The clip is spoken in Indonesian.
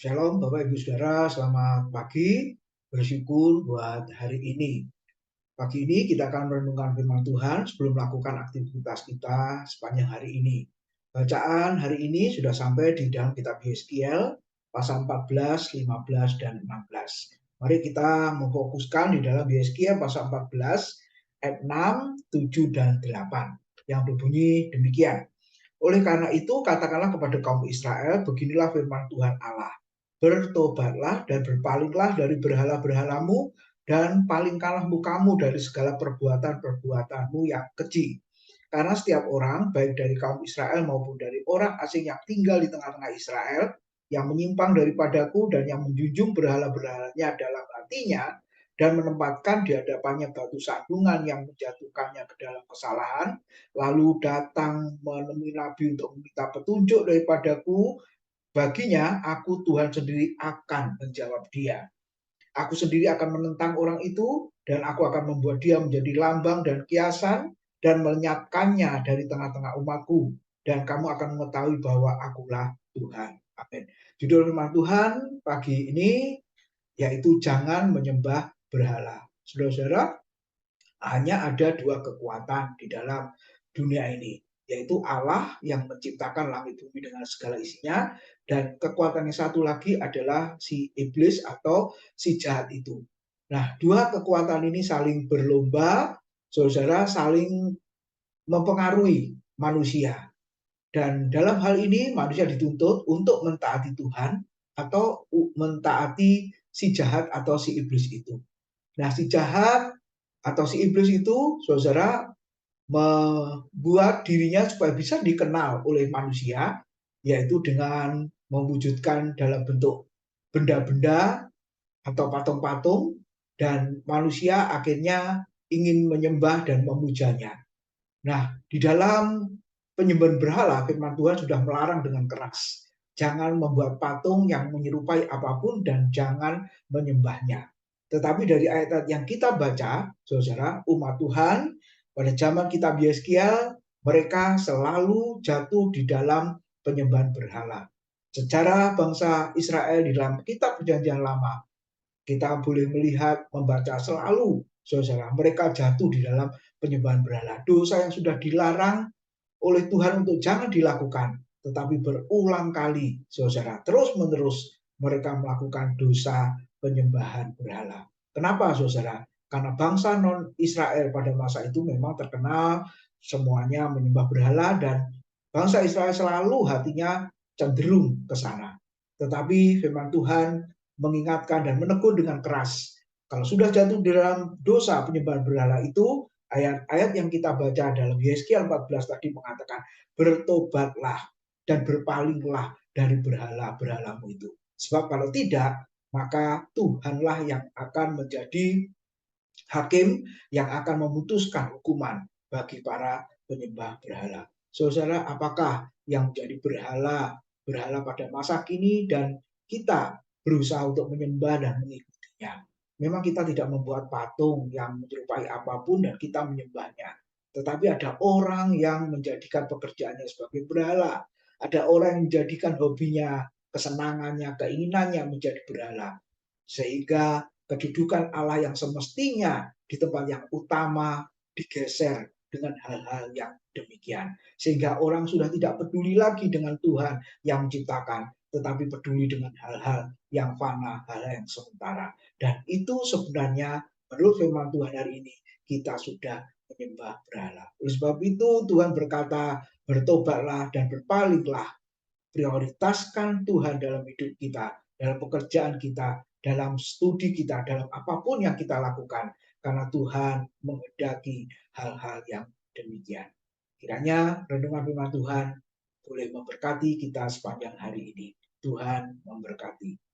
Shalom Bapak Ibu Saudara, selamat pagi. Bersyukur buat hari ini. Pagi ini kita akan merenungkan firman Tuhan sebelum melakukan aktivitas kita sepanjang hari ini. Bacaan hari ini sudah sampai di dalam kitab Yeskiel pasal 14, 15, dan 16. Mari kita memfokuskan di dalam Yeskiel pasal 14 ayat 6, 7, dan 8 yang berbunyi demikian. Oleh karena itu, katakanlah kepada kaum Israel, beginilah firman Tuhan Allah. Bertobatlah dan berpalinglah dari berhala-berhalamu dan palingkanlah mukamu dari segala perbuatan-perbuatanmu yang keji. Karena setiap orang, baik dari kaum Israel maupun dari orang asing yang tinggal di tengah-tengah Israel, yang menyimpang daripadaku dan yang menjunjung berhala-berhalanya dalam hatinya, dan menempatkan di hadapannya batu sandungan yang menjatuhkannya ke dalam kesalahan, lalu datang menemui Nabi untuk meminta petunjuk daripadaku, baginya aku Tuhan sendiri akan menjawab dia. Aku sendiri akan menentang orang itu dan aku akan membuat dia menjadi lambang dan kiasan dan melenyapkannya dari tengah-tengah umatku. Dan kamu akan mengetahui bahwa akulah Tuhan. Amin. Judul firman Tuhan pagi ini yaitu jangan menyembah berhala. Saudara-saudara, hanya ada dua kekuatan di dalam dunia ini, yaitu Allah yang menciptakan langit bumi dengan segala isinya, dan kekuatan yang satu lagi adalah si iblis atau si jahat itu. Nah, dua kekuatan ini saling berlomba, saudara, saling mempengaruhi manusia. Dan dalam hal ini manusia dituntut untuk mentaati Tuhan atau mentaati si jahat atau si iblis itu. Nah, si jahat atau si iblis itu, saudara, membuat dirinya supaya bisa dikenal oleh manusia, yaitu dengan mewujudkan dalam bentuk benda-benda atau patung-patung, dan manusia akhirnya ingin menyembah dan memujanya. Nah, di dalam penyembahan berhala, firman Tuhan sudah melarang dengan keras. Jangan membuat patung yang menyerupai apapun dan jangan menyembahnya. Tetapi dari ayat-ayat yang kita baca, saudara, umat Tuhan pada zaman kitab Yeskiel, mereka selalu jatuh di dalam penyembahan berhala. Secara bangsa Israel di dalam kitab Perjanjian Lama, kita boleh melihat, membaca selalu, saudara, mereka jatuh di dalam penyembahan berhala. Dosa yang sudah dilarang oleh Tuhan untuk jangan dilakukan, tetapi berulang kali, saudara, terus-menerus mereka melakukan dosa penyembahan berhala. Kenapa, saudara? Karena bangsa non-Israel pada masa itu memang terkenal semuanya menyembah berhala, dan bangsa Israel selalu hatinya cenderung ke sana. Tetapi firman Tuhan mengingatkan dan menegur dengan keras. Kalau sudah jatuh dalam dosa penyembahan berhala itu, ayat-ayat yang kita baca dalam Yeskiel 14 tadi mengatakan, bertobatlah dan berpalinglah dari berhala-berhalamu itu. Sebab kalau tidak, maka Tuhanlah yang akan menjadi hakim yang akan memutuskan hukuman bagi para penyembah berhala. Saudara, apakah yang menjadi berhala pada masa kini dan kita berusaha untuk menyembah dan mengikutinya? Memang kita tidak membuat patung yang menyerupai apapun dan kita menyembahnya. Tetapi ada orang yang menjadikan pekerjaannya sebagai berhala. Ada orang yang menjadikan hobinya, kesenangannya, keinginannya menjadi berhala. Sehingga kedudukan Allah yang semestinya di tempat yang utama digeser dengan hal-hal yang demikian. Sehingga orang sudah tidak peduli lagi dengan Tuhan yang menciptakan, tetapi peduli dengan hal-hal yang fana, hal-hal yang sementara. Dan itu sebenarnya menurut firman Tuhan hari ini, kita sudah menyembah berhala. Oleh sebab itu Tuhan berkata, bertobatlah dan berpalinglah. Prioritaskan Tuhan dalam hidup kita, dalam pekerjaan kita, dalam studi kita, dalam apapun yang kita lakukan. Karena Tuhan menghendaki hal-hal yang demikian. Kiranya renungan firman Tuhan boleh memberkati kita sepanjang hari ini. Tuhan memberkati.